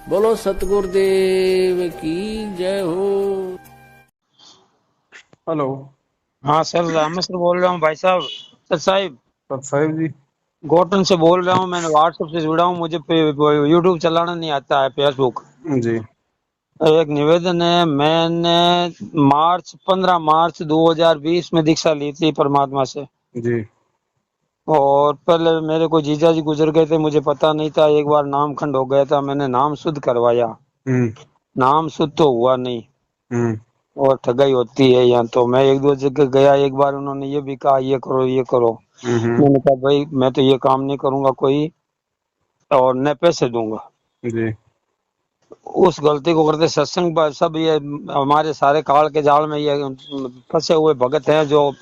बोलो सतगुरुदेव की जय हो। हेलो। हाँ सर, रामेश सर बोल रहा हूँ भाई साहब। सर साहिब, सत साहिब जी। गोटन से बोल रहा हूँ। मैंने व्हाट्सएप से जुड़ा हूँ, मुझे यूट्यूब चलाना नहीं आता है, फेसबुक। जी एक निवेदन है, मैंने 15 मार्च 2020 में दीक्षा ली थी परमात्मा से। जी और पहले मेरे को जीजा जी गुजर गए थे, मुझे पता नहीं था। एक बार नाम खंड हो गया था, मैंने नाम शुद्ध करवाया। हम्म नाम शुद्ध तो हुआ नहीं, हम्म और ठगाई होती है यहाँ। तो मैं एक दो जगह गया, एक बार उन्होंने ये भी कहा ये करो ये करो। हम्म। मैंने कहा भाई मैं तो ये काम नहीं करूंगा कोई, और न पैसे दूंगा। जी उस गलती को करते सत्संग सब ये हमारे सारे काल के जाल में ये फंसे हुए भगत हैं, जो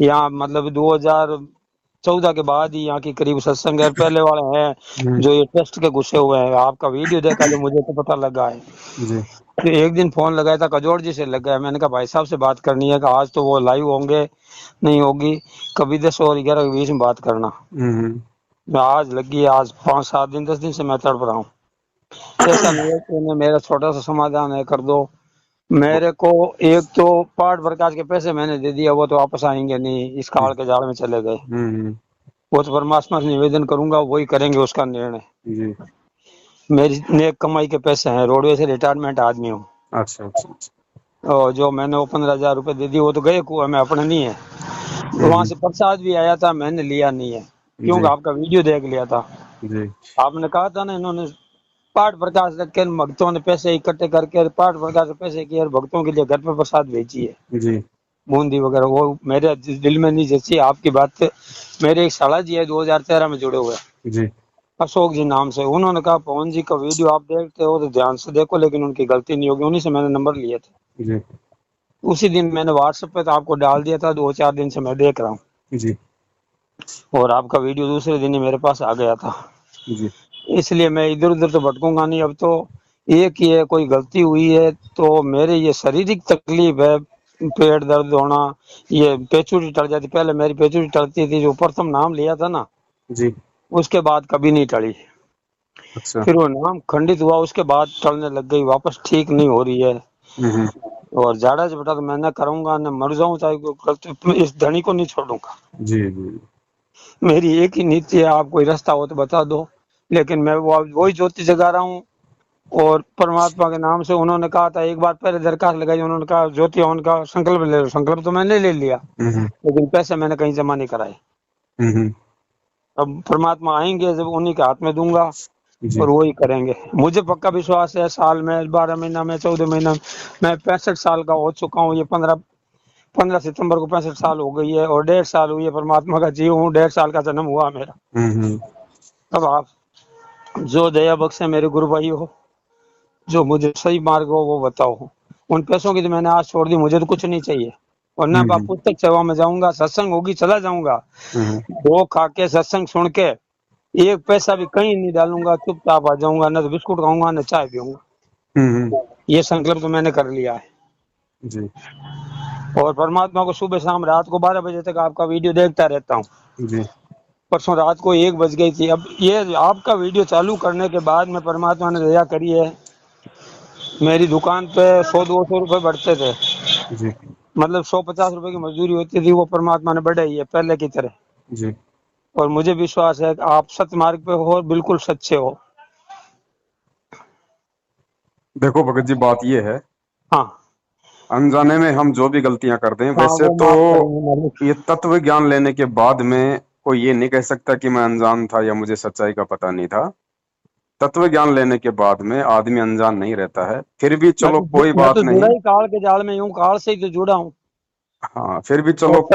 यहाँ मतलब 2014 के बाद ही यहाँ की करीब सत्संग है, पहले वाले हैं हम्म। जो ये ट्रस्ट के घुसे हुए हैं। आपका वीडियो देखा तो मुझे तो पता लगा है। जी तो एक दिन फोन लगाया था, कजोड़ जी से लगाया। मैंने कहा भाई साहब से बात करनी है, कि आज तो वो लाइव होंगे, नहीं होगी, कभी 10 और 11 के बीच में बात करना। हम्म मैं आज लगी, आज 5-7 दिन 10 दिन से मैं तड़प रहा हूँ। ऐसा नहीं है कि उन्हें मेरा छोटा सा समाधान है कर दो। मेरे को एक तो पाठ प्रकाश के पैसे मैंने दे दिया, वो तो वापस आएंगे नहीं, इस काल के जाल में चले गए। हम्म। वो तो परमात्मा से निवेदन करूंगा, वही करेंगे उसका निर्णय। जी। मेरी नेक कमाई के पैसे हैं, रोडवे से रिटायरमेंट आदमी हूँ। अच्छा अच्छा अच्छा। और जो मैंने वो 15,000 रुपए दे दिए, वो तो गए कुएं में, अपने नहीं है। वहां हम्म। से प्रसाद भी आया था, मैंने लिया नहीं है, क्योंकि जी आपका वीडियो देख लिया था। जी आपने कहा था ना, इन्होंने पाठ प्रकाश रख के भक्तों ने पैसे इकट्ठे करके पाठ प्रकाश के पैसे किए और भक्तों के लिए घर पे प्रसाद भेजी है, जी बूंदी वगैरह। वो मेरे दिल में नहीं जैसी आपकी बात। मेरे एक साला जी है 2013 में जुड़े हुए, जी अशोक जी नाम से। उन्होंने कहा पवन जी का वीडियो आप देखते हो तो ध्यान से देखो, लेकिन उनकी गलती नहीं होगी। उन्हीं से मैंने नंबर लिए थे। जी उसी दिन मैंने व्हाट्सएप पे तो आपको डाल दिया था, 2-4 दिन से मैं देख रहा हूँ। जी और आपका वीडियो दूसरे दिन ही मेरे पास आ गया था। जी इसलिए मैं इधर उधर तो भटकूंगा नहीं। अब तो एक ही है, कोई गलती हुई है तो मेरे ये शारीरिक तकलीफ है, पेट दर्द होना, ये पेचुरी टल जाती। पहले मेरी पेचुरी टलती थी, जो प्रथम नाम लिया था ना, जी। उसके बाद कभी नहीं टली। अच्छा। फिर वो नाम खंडित हुआ, उसके बाद टलने लग गई, वापस ठीक नहीं हो रही है। हम्म। और ज्यादा से बेटा तो मैं न करूंगा, न मर जाऊं, चाहे इस धनी को नहीं छोड़ूंगा। जी जी मेरी एक ही नीति है, आप कोई रास्ता हो तो बता दो, लेकिन मैं वही ज्योति जगा रहा हूँ। और परमात्मा के नाम से उन्होंने कहा था, एक बार पहले दरखास्त लगाई, उन्होंने कहा ज्योति हवन का संकल्प ले लो। संकल्प तो मैंने ले लिया, हम्म लेकिन पैसे मैंने कहीं जमा नहीं कराए। हम्म। अब परमात्मा आएंगे जब, उन्हीं के हाथ में दूंगा जी और वही करेंगे। मुझे पक्का विश्वास है, साल में 12 महीना में 14 महीना में, मैं 65 साल का हो चुका हूँ। ये 15 सितंबर को 65 साल हो गई है, और 1.5 साल हुई है परमात्मा का जीव हूँ। 1.5 साल का जन्म हुआ मेरा। हम्म। अब आप जो दया बख्शे मेरे गुरु भाई हो, जो मुझे सही मार्ग हो वो बताओ। उन पैसों की तो मैंने आज छोड़ दी, मुझे तो कुछ नहीं चाहिए। और ना हम्म पुस्तक सेवा में जाऊंगा, सत्संग होगी चला जाऊंगा, हम्म वो खा के सत्संग सुन के एक पैसा भी कहीं नहीं डालूंगा, चुपचाप आ जाऊंगा। न तो बिस्कुट खाऊंगा, न चाय पीऊंगा। हम्म। ये संकल्प तो मैंने कर लिया है। जी और परमात्मा को सुबह शाम रात को 12 बजे तक आपका वीडियो देखता रहता हूँ। जी परसों रात को 1 बज गई थी। अब ये आपका वीडियो चालू करने के बाद में परमात्मा ने दया करी है, मेरी दुकान पे 100-200 रुपए बढ़ते थे। जी मतलब 150 रुपए की मजदूरी होती थी, वो परमात्मा ने बढ़ाई है पहले की तरह। जी। और मुझे विश्वास है कि आप सत्य मार्ग पे हो और बिल्कुल सच्चे हो। देखो भगत जी, बात ये है, हाँ अनजाने में हम जो भी गलतियां करते हैं, हाँ, वैसे वो तो माफ करेंगे मालिक। ये तत्व ज्ञान लेने के बाद में कोई ये नहीं कह सकता कि मैं अनजान था या मुझे सच्चाई का पता नहीं था। तत्व ज्ञान लेने के बाद में आदमी अनजान नहीं रहता है। फिर भी चलो कोई मैं बात तो जुड़ा नहीं। ही काल के जाल में हूँ, काल से ही तो जुड़ा हूँ। हाँ, फिर भी और चलो।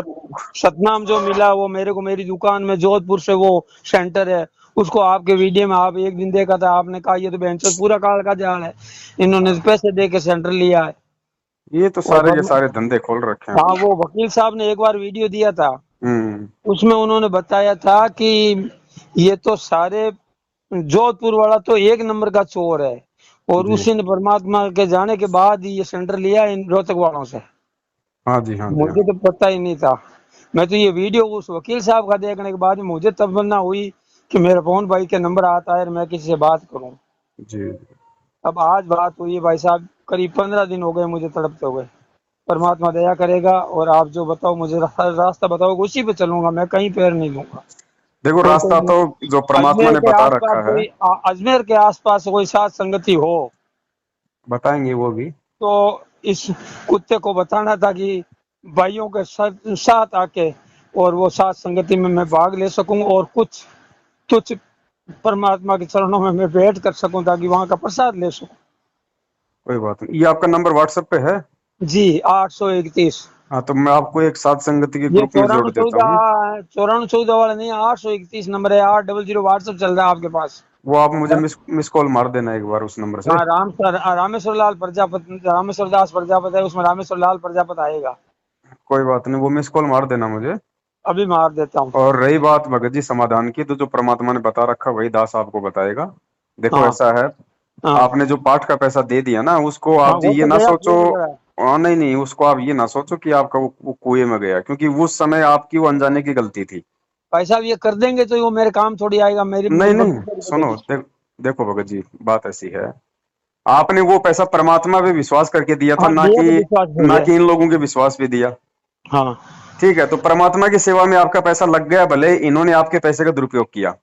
सतनाम जो मिला वो मेरे को, मेरी दुकान में जोधपुर से वो सेंटर है, उसको आपके वीडियो में आप एक दिन देखा था, आपने कहा ये तो बेंचर पूरा काल का जाल है, इन्होंने तो पैसे दे के सेंटर लिया है। ये तो और सारे के सारे धंधे खोल रखे हैं हाँ, अपने। वो वकील साहब ने एक बार वीडियो दिया था, हम्म। उसमें उन्होंने बताया था कि ये तो सारे जोधपुर वाला तो एक नंबर का चोर है, और जी उसी ने परमात्मा के जाने के बाद ही ये सेंटर लिया इन रोहतक वालों से। हाँ जी हाँ जी हाँ। मुझे तो पता ही नहीं था। मैं तो ये वीडियो उस वकील साहब का देखने के बाद मुझे तमन्ना हुई कि मेरे पवन भाई के नंबर आता है और मैं किसी से बात करूं। जी अब आज बात हुई है भाई साहब, करीब 15 दिन हो गए मुझे तड़पते हुए। परमात्मा दया करेगा और आप जो बताओ मुझे रास्ता बताओ, उसी पे चलूंगा, मैं कहीं पैर नहीं दूंगा। देखो तो रास्ता कोई तो जो परमात्मा अजमेर ने के बता आसपास रखा है, कोई अजमेर के आसपास कोई साथ संगति हो बताएंगे वो भी। तो इस कुत्ते को बताना था कि भाइयों के साथ आके और वो साथ संगति में मैं भाग ले सकूं और कुछ तुच्छ परमात्मा के चरणों में मैं भेंट कर सकूं ताकि वहां का प्रसाद ले सकूं। कोई बात नहीं, ये आपका नंबर व्हाट्सएप पे है? जी 831। हाँ तो मैं आपको एक साथ संगति के ये ग्रुप में जोड़ देता हूँ। 9414 वाला नहीं, 831 नंबर है, 800 व्हाट्सएप चल रहा है आपके पास। वो आप मुझे मिस कॉल मार देना एक बार उस नंबर से। हाँ रामेश्वर लाल प्रजापति, रामेश्वर दास प्रजापति है उसमें, रामेश्वर लाल प्रजापति आएगा। कोई बात नहीं, वो मिस कॉल मार देना मुझे। अभी मार देता हूँ। और रही बात भगत जी समाधान की, तो जो परमात्मा ने बता रखा वही दास आपको बताएगा। देखो हाँ ऐसा है, हाँ आपने जो पाठ का पैसा दे दिया ना, उसको हाँ, आप जी वो ये तो ना गया, सोचो। वो तो गया। नहीं नहीं, उसको आप ये ना सोचो कि आपका वो कुएं में गया, क्योंकि उस समय आपकी वो अनजाने की गलती थी। भाई साहब ये कर देंगे तो वो मेरे काम थोड़ी आएगा, मेरी नहीं मेरी नहीं, बकरी थोड़ी सुनो बचेगी। देखो भगत जी, बात ऐसी है, आपने वो पैसा परमात्मा पे विश्वास करके दिया था, हाँ बेहद विश्वास ना है। कि इन लोगों के विश्वास पे दिया। हाँ ठीक है, तो परमात्मा की सेवा में आपका पैसा लग गया, भले इन्होंने आपके पैसे का दुरुपयोग किया।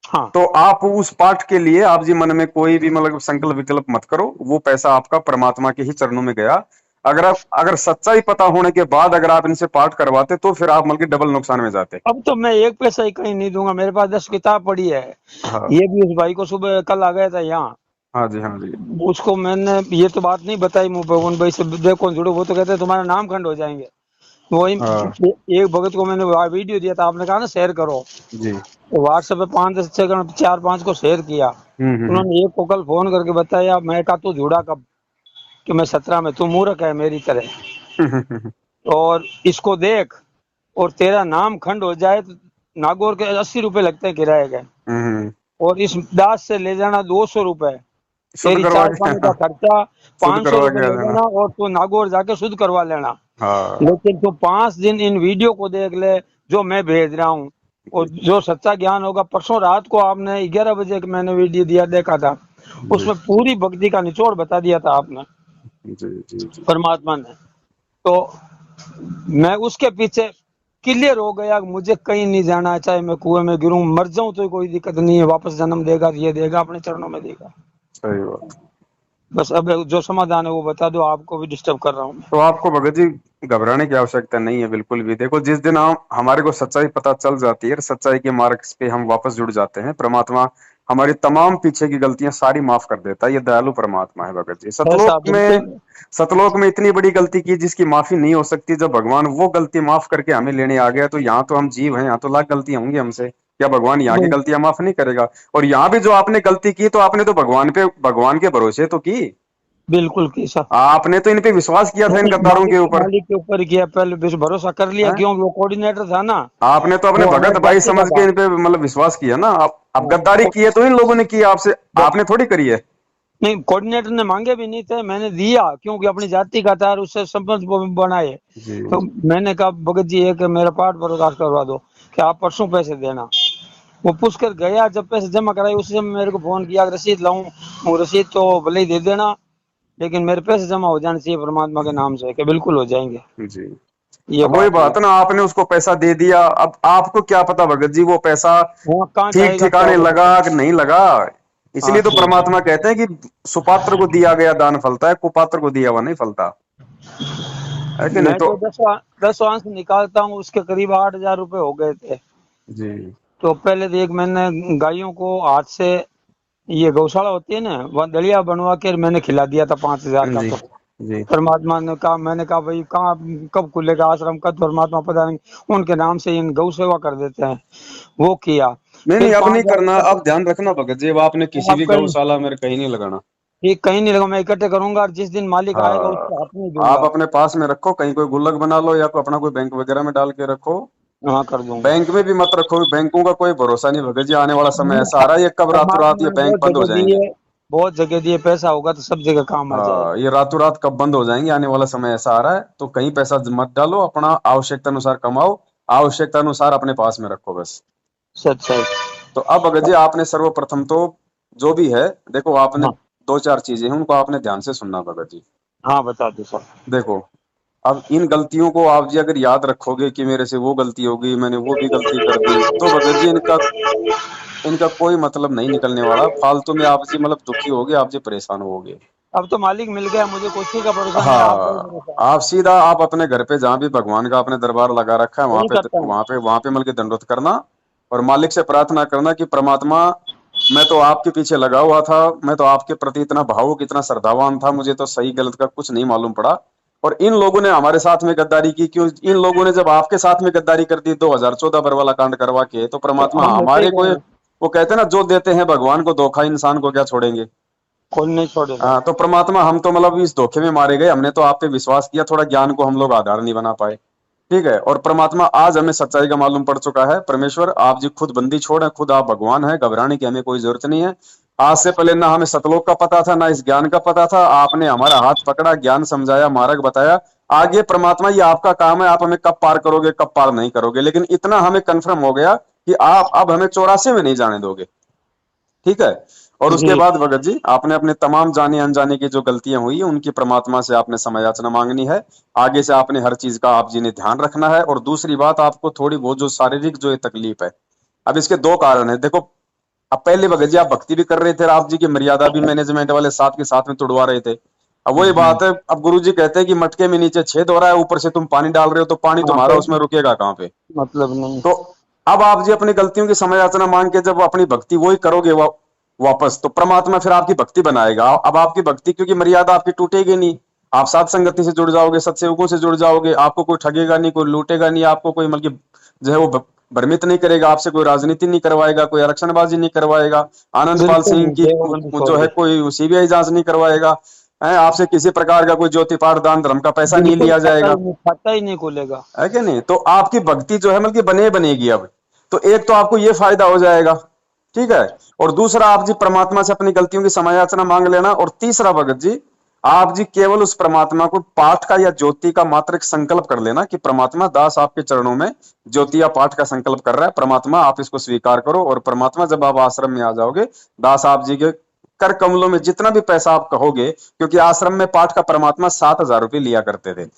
हाँ तो आप उस पाठ के लिए आप जी मन में कोई भी मतलब संकल्प विकल्प मत करो, वो पैसा आपका परमात्मा के ही चरणों में गया। अगर सच्चाई पता होने के बाद अगर आप इनसे पाठ करवाते तो फिर आप मतलब डबल नुकसान में जाते। अब तो मैं एक पैसा ही कहीं नहीं दूंगा, मेरे पास 10 किताब पड़ी है। हाँ ये भी उस भाई को सुबह कल आ गया था यहाँ, हाँ जी, हाँ जी। उसको मैंने ये तो बात नहीं बताई मुंह पे, उन भाई से देखो जुड़ो, वो तो कहते हैं तुम्हारा नाम खंड हो जाएंगे। वही हाँ एक भगत को मैंने वीडियो दिया था, आपने कहा ना शेयर करो, जी। तो व्हाट्सएप पे 5 से 6 4 5 को शेयर किया। उन्होंने एक को कल फोन करके बताया, मैं कहा तू जुड़ा कब, कि मैं 17 में, तू मूर्ख है मेरी तरह, और इसको देख, और तेरा नाम खंड हो जाए तो नागौर के 80 रुपए लगते हैं किराए के, और इस दास से ले जाना 200 रुपए, शुद्ध तेरी करवा चाय के पानी का खर्चा शुद्ध 500 करवा रुपए के आ ले जाना। लेना, और तू नागौर जाके शुद्ध करवा लेना। हाँ लेकिन तू 5 दिन इन वीडियो को देख ले जो मैं भेज रहा हूँ, और जी जो सच्चा ज्ञान होगा। परसों रात को आपने 11 बजे के मैंने वीडियो दिया, देखा था, जी उसमें पूरी भक्ति का निचोड़ बता दिया था आपने, जी जी जी। परमात्मा ने। तो मैं उसके पीछे क्लियर हो गया, मुझे कहीं नहीं जाना, चाहे मैं कुएं में गिरूं मर जाऊं तो कोई दिक्कत नहीं है, वापस जन्म देगा, ये देगा, अपने चरणों में देगा। सही बात। बस अब जो समाधान है वो बता दो, आपको भी डिस्टर्ब कर रहा हूँ मैं। तो आपको भगत जी घबराने की आवश्यकता नहीं है बिल्कुल भी। देखो जिस दिन हम हमारे को सच्चाई पता चल जाती है, सच्चाई के मार्ग पे हम वापस जुड़ जाते हैं, परमात्मा हमारी तमाम पीछे की गलतियां सारी माफ कर देता है। ये दयालु परमात्मा है भगत जी। ऐसा बिल्कुल। सतलोक में इतनी बड़ी गलती की जिसकी माफी नहीं हो सकती, जब भगवान वो गलती माफ करके हमें लेने आ गया, तो यहाँ तो हम जीव हैं, यहाँ तो लाख गलतियां होंगी हमसे, क्या भगवान यहाँ की गलतियां माफ नहीं करेगा? और यहाँ भी जो आपने गलती की, तो आपने तो भगवान के भरोसे तो की, बिल्कुल की सर। आपने तो इन पे विश्वास किया था, इन गद्दारों के ऊपर। मालिक के ऊपर किया, पहले भरोसा कर लिया, हैं? क्यों, वो कोऑर्डिनेटर था ना, आपने तो अपने वो हमारे भगत भाई जाति का समझ के था। इन पे मतलब विश्वास किया ना। आप अब गद्दारी की है तो इन लोगों ने की आपसे, आपने थोड़ी करी है। नहीं, कोऑर्डिनेटर ने मांगे भी नहीं थे, मैंने दिया क्योंकि अपनी जाति का था और उससे संबंध बनाए। जी तो मैंने कहा भगत जी एक मेरा पाठ प्रकाश करवा दो, कि आप परसों पैसे देना। वो पूछ कर गया, जब पैसे जमा कराए उसी समय मेरे को फोन किया, रसीद लाऊं, वो रसीद तो भले ही दे देना, लेकिन मेरे पैसे जमा हो जाने चाहिए परमात्मा के नाम से, कि बिल्कुल हो जाएंगे। जी। ये अब वही बात हुई। बात ना, आपने उसको पैसा दे दिया, अब आपको क्या पता भगत जी वो पैसा वहाँ कहाँ ठीक जाएगा, क्या ठिकाने होगा। लगा कि नहीं लगा। हाँ इसलिए तो ठीक। परमात्मा कहते हैं कि सुपात्र को दिया गया दान फलता है, कुपात्र को दिया हुआ नहीं फलता, है कि नहीं? मैं तो जो 10 अंश निकालता हूँ उसके करीब 8,000 रुपए हो गए थे। जी तो पहले तो एक मैंने गायों को हाथ से, ये गौशाला होती है ना, वहाँ दलिया बनवा के मैंने खिला दिया था 5,000 का। जी तो जी। परमात्मा ने कहा, मैंने कहा भाई कहाँ, कब खुलेगा आश्रम, कब, परमात्मा पता नहीं, उनके नाम से इन गौ सेवा कर देते हैं, वो किया। नहीं नहीं, फिर अब नहीं 5,000 करना, अब इकट्ठे, ध्यान रखना भगत जी, अब आपने किसी आप भी कहीं, गौशाला में कहीं नहीं लगाना। ठीक कहीं नहीं लगा, मैं इकट्ठे करूंगा और जिस दिन मालिक आएगा हाँ, उसके हाथ में ही आप दूंगा। अपने पास में रखो, कहीं कोई गुल्लक बना लो या कोई अपना कोई बैंक वगैरह में डाल के रखो। हाँ कर दूंगा। बैंक में भी मत रखो, बैंकों का कोई भरोसा नहीं भगत जी, आने वाला समय ऐसा आ रहा है, ये कब रातों रात परमात्मा ये ने बैंक बहुत बंद हो जगह दी जाएंगे। है, बहुत जगह दी है, पैसा होगा तो सब जगह काम आ जाएगा। हाँ, ये रातों रात कब बंद हो जाएंगे, आने वाला समय ऐसा आ रहा है। तो कहीं पैसा मत डालो, अपना आवश्यकता अनुसार कमाओ, आवश्यकता अनुसार अपने पास में रखो बस। सच सच। तो अब भगत जी आपने सर्वप्रथम तो जो भी है, देखो आपने हाँ दो चार चीजें हैं, उनको आपने ध्यान से सुनना भगत जी। हाँ बता दो सर। देखो, अब इन गलतियों को आप जी अगर याद रखोगे कि मेरे से वो गलती हो गई, मैंने वो भी गलती कर दी, तो भगत जी इनका इनका कोई मतलब नहीं निकलने वाला। फालतू में आप जी मतलब दुखी होगे, आप जी परेशान होगे। अब तो मालिक मिल गया, मुझे कुछ का भरोसा नहीं है, आप रहो हाँ, मेरे साथ। आप सीधा आप अपने घर पे जहाँ भी भगवान का आपने दरबार लगा रखा है, वही करता हूँ। वहां पे मिलकर दंडवत करना और मालिक से प्रार्थना करना कि परमात्मा, मैं तो आपके पीछे लगा हुआ था, मैं तो आपके प्रति इतना भावुक, इतना श्रद्धावान था, मुझे तो सही गलत का कुछ नहीं मालूम पड़ा। और इन लोगों ने हमारे साथ में गद्दारी की, क्यों इन लोगों ने जब आपके साथ में गद्दारी कर दी 2014 बरवाला कांड करवा के, तो तो परमात्मा हम ऐसे ही हमारे को, करेंगे, वो कहते हैं ना, जो देते हैं भगवान को धोखा, इंसान को क्या छोड़ेंगे। कोई नहीं छोड़ेगा। हाँ, तो परमात्मा हम तो मतलब इस धोखे में मारे गए, हमने तो आप पे विश्वास किया, थोड़ा ज्ञान को हम लोग आधार नहीं बना पाए। ठीक है, और परमात्मा आज हमें सच्चाई का मालूम पड़ चुका है। परमेश्वर आप जी खुद बंदी छोड़, खुद आप भगवान है, घबराने की हमें कोई जरूरत नहीं है। आज से पहले ना हमें सतलोक का पता था, ना इस ज्ञान का पता था, आपने हमारा हाथ पकड़ा, ज्ञान समझाया, मार्ग बताया। आगे परमात्मा ये आपका काम है, आप हमें कब पार करोगे, कब पार नहीं करोगे, लेकिन इतना हमें कंफर्म हो गया कि आप अब हमें 84 में नहीं जाने दोगे। ठीक है, और उसके जी। बाद भगत जी आपने अपने तमाम जाने अनजाने की जो गलतियां हुई है उनकी परमात्मा से आपने क्षमा याचना मांगनी है। आगे से आपने हर चीज का आप जी ने ध्यान रखना है। और दूसरी बात, आपको थोड़ी बहुत जो शारीरिक जो ये तकलीफ है, अब इसके दो कारण है। देखो, अब पहले भगत जी आप भक्ति भी कर रहे थे, आप जी की मर्यादा भी मैनेजमेंट वाले साथ के साथ में तोड़वा रहे थे। अब वही बात है, अब गुरु जी कहते हैं कि मटके में नीचे छेद हो रहा है, ऊपर से तुम पानी डाल रहे हो, तो पानी हाँ तुम्हारा कोई उसमें रुकेगा कहाँ पे। मतलब नहीं। तो अब आप जी अपनी गलतियों की क्षमा याचना मांग के जब अपनी भक्ति वही करोगे वापस, तो परमात्मा फिर आपकी भक्ति बनाएगा। अब आपकी भक्ति, क्योंकि मर्यादा आपकी टूटेगी नहीं, आप सात संगति से जुड़ जाओगे, सत्सेवकों से जुड़ जाओगे, आपको कोई ठगेगा नहीं, कोई लूटेगा नहीं, आपको कोई मतलब जो है वो भ्रमित नहीं करेगा, आपसे कोई राजनीति नहीं करवाएगा, कोई आरक्षणबाजी नहीं करवाएगा, आनंदपाल बिल्कुल सिंह नहीं, की देवबंदी छोड़ जो है दी। कोई सीबीआई जांच नहीं करवाएगा, आपसे किसी प्रकार का कोई ज्योति पाठ दान धर्म का पैसा नहीं बिल्कुल लिया खाता ही जाएगा। नहीं, खाता ही नहीं खुलेगा। है कि नहीं, तो आपकी भक्ति जो है मतलब कि बनेगी अब। तो एक तो आपको ये फायदा हो जाएगा। ठीक है, और दूसरा आप जी परमात्मा से अपनी गलतियों की क्षमा याचना मांग लेना। और तीसरा भगत जी, आप जी केवल उस परमात्मा को पाठ का या ज्योति का मात्र एक संकल्प कर लेना कि परमात्मा, दास आपके चरणों में ज्योति या पाठ का संकल्प कर रहा है, परमात्मा आप इसको स्वीकार करो। और परमात्मा जब आप आश्रम में आ जाओगे, दास आप जी के कर कमलों में जितना भी पैसा आप कहोगे, क्योंकि आश्रम में पाठ का परमात्मा 7,000 रुपये लिया करते थे,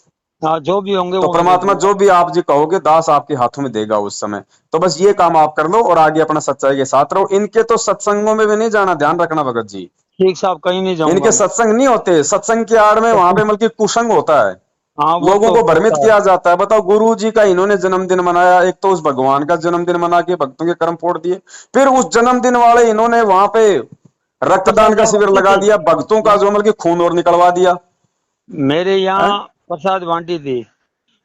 हाँ जो भी होंगे तो वो मैं दे परमात्मा दूंगा। जो भी आप जी कहोगे दास आपके हाथों में देगा उस समय। तो बस ये काम आप कर लो और आगे अपना सच्चाई के साथ रहो। इनके तो सत्संगों में भी नहीं जाना, ध्यान रखना भगत जी। ठीक साहब, कहीं नहीं जाऊंगा इनके मैं। सत्संग नहीं होते, सत्संग की आड़ में वहां पे मतलब कुसंग होता है, हाँ वो लोगों तो को भ्रमित होता है। किया जाता है। बताओ, गुरु जी का इन्होंने जन्मदिन मनाया, एक तो उस भगवान का जन्मदिन मना के भक्तों के कर्म फोड़ दिए, फिर उस जन्मदिन वाले इन्होंने वहां पे रक्तदान प्रसाद का शिविर बांटती लगा थी। दिया, भक्तों का जो मतलब खून और निकलवा दिया मेरे है। यहाँ प्रसाद बांटी थी,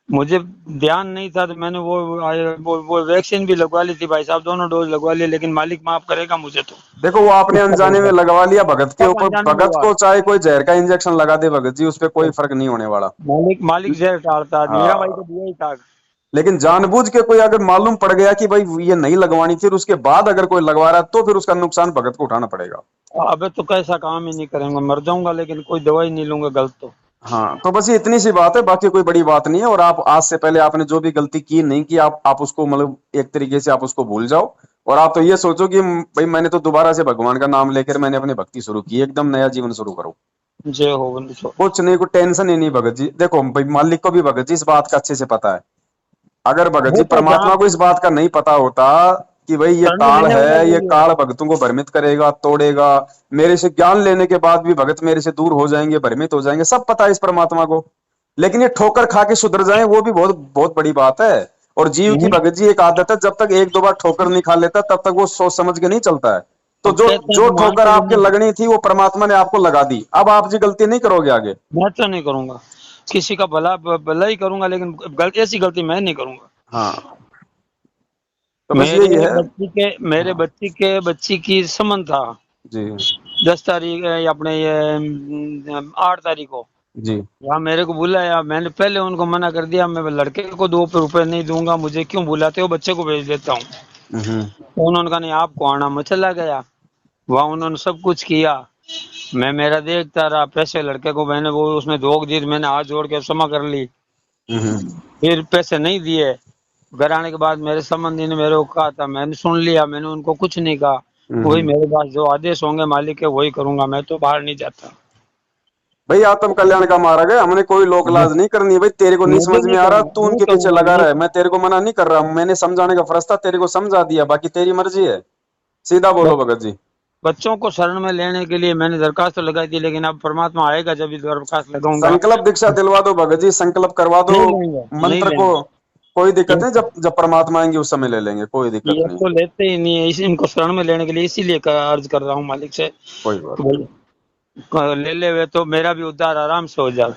मुझे ध्यान नहीं था, तो मैंने वो वैक्सीन भी लगवा ली थी भाई साहब, दोनों डोज लगवा लिए, लेकिन मालिक माफ करेगा मुझे तो। देखो, वो आपने उसका अनजाने में भरोसा। लगवा लिया भगत के सब ऊपर, अनजाने में भगत हुआ। को चाहे कोई जहर का इंजेक्शन लगा दे भगत जी, उस पर कोई फर्क नहीं होने वाला। मालिक मालिक जहर टालता है, मीरा भाई को हाँ, दिया ही था। लेकिन जानबूझ के कोई अगर मालूम पड़ गया कि भाई ये नहीं लगवानी थी, और उसके बाद अगर कोई लगवा रहा है, तो फिर उसका नुकसान भगत को उठाना पड़ेगा। अबे तो कैसा काम ही नहीं करेंगे, मर जाऊंगा लेकिन कोई दवाई नहीं लूंगा गलत तो। हाँ, तो बस ये इतनी सी बात है, बाकी कोई बड़ी बात नहीं है। और आप आज से पहले आपने जो भी गलती की नहीं की, आप उसको मतलब एक तरीके से आप उसको भूल जाओ। और आप तो ये सोचो कि भाई मैंने तो दोबारा से भगवान का नाम लेकर मैंने अपनी भक्ति शुरू की, एकदम नया जीवन शुरू करो। जय हो बंदी छोड़। कुछ नहीं, कोई टेंशन ही नहीं भगत जी। देखो भाई, मालिक को भी भगत जी इस बात का अच्छे से पता है। अगर भगत जी वो तो जहाँ परमात्मा को इस बात का नहीं पता होता कि भाई ये करने काल देने वाला है, ये वही है। काल भक्तों को भ्रमित करेगा, तोड़ेगा, मेरे से ज्ञान लेने के बाद भी भगत मेरे से दूर हो जाएंगे, भ्रमित हो जाएंगे, सब पता है इस परमात्मा को। लेकिन ये ठोकर खा के सुधर जाए, वो भी बहुत बहुत बड़ी बात है। और जीव की नहीं, भगत जी एक आदत है, जब तक एक दो बार ठोकर नहीं खा लेता तब तक वो सोच समझ के नहीं चलता है। तो अब जो कहते हैं जो कि ठोकर मानते भी आपके नहीं। लगनी थी वो परमात्मा ने आपको लगा दी, अब आप जी गलती नहीं करोगे आगे। मैं तो नहीं करूंगा, किसी का भला भला ही करूंगा, लेकिन ऐसी गलती मैं नहीं करूंगा। हाँ, तो बस यही है। मेरे हाँ बच्ची की समन था जी 10 तारीख, अपने ये 8 तारीख को। जी। यहाँ मेरे को बुलाया, मैंने पहले उनको मना कर दिया, मैं लड़के को 2 रुपए नहीं दूंगा, मुझे क्यों बुलाते हो, बच्चे को भेज देता हूँ। हम्म तो उन्होंने कहा नहीं आपको आना, मैं चला गया। वहाँ उन्होंने सब कुछ किया, मैं मेरा देखता रहा, पैसे लड़के को मैंने वो उसमें धोख दी, मैंने हाथ जोड़ के क्षमा कर ली। हम्म फिर पैसे नहीं दिए, घर आने के बाद मेरे संबंधी ने मेरे को कहा था, मैंने सुन लिया, मैंने उनको कुछ नहीं कहा। वही मेरे पास जो आदेश होंगे मालिक के वही करूंगा, मैं तो बाहर नहीं जाता। भाई आत्म कल्याण का मार्ग है, हमने कोई लोक लाज नहीं करनी। भाई तेरे को नहीं मुझे समझ नहीं में आ रहा, करना, तू नहीं उनके पीछे करूंगा, लगा नहीं रहा है, मैं तेरे को मना नहीं कर रहा हूं, मैंने समझाने का फर्ज था, तेरे को समझा दिया, बाकी तेरी मर्जी है। सीधा बोलो भगत जी। बच्चों को शरण में लेने के लिए मैंने दरखास्त तो लगाई थी, लेकिन अब परमात्मा आएगा जब भी दरखास्त लगाऊंगा। संकल्प दीक्षा दिलवा दो भगत जी, संकल्प करवा दो नहीं लेंगे, नहीं मंत्र को। लेंगे। कोई दिक्कत नहीं, जब जब परमात्मा आएंगे उस समय ले लेंगे, कोई दिक्कत ये नहीं। तो लेते ही नहीं है, इनको शरण में लेने के लिए इसीलिए अर्ज कर रहा हूँ मालिक से कोई बात कि नहीं, भाई ले ले वे तो मेरा भी उद्धार आराम से हो जाए।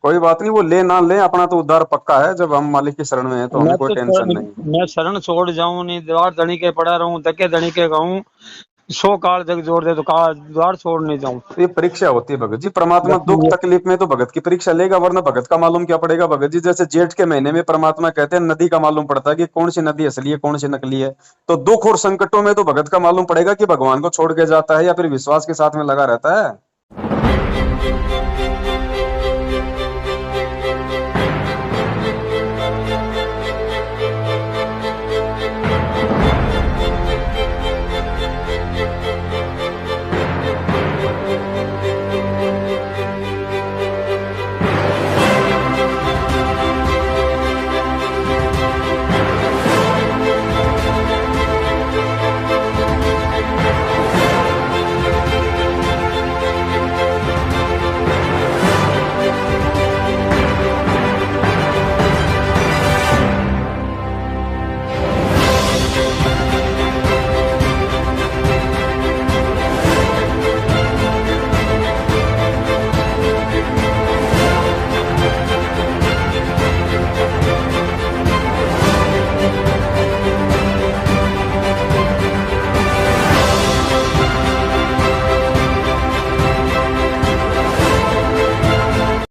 कोई बात नहीं, वो ले ना ले, अपना तो उद्धार पक्का है। जब हम मालिक की शरण में हैं तो हमें कोई टेंशन नहीं। मैं शरण छोड़ जाऊं नहीं, द्वार धनी के पड़ा रहूं, धक्के धनी के कहूं, 100 काल जग जोड़ दे तो काल द्वार छोड़ नहीं जाऊं। तो ये परीक्षा होती है भगत जी, परमात्मा बस दुख ये तकलीफ में तो भगत की परीक्षा लेगा, वरना भगत का मालूम क्या पड़ेगा भगत जी। जैसे जेठ के महीने में परमात्मा कहते हैं नदी का मालूम पड़ता है कि कौन सी नदी असली है कौन सी नकली है, तो दुख और संकटों में तो भगत का मालूम पड़ेगा कि भगवान को छोड़ के जाता है या फिर विश्वास के साथ में लगा रहता है।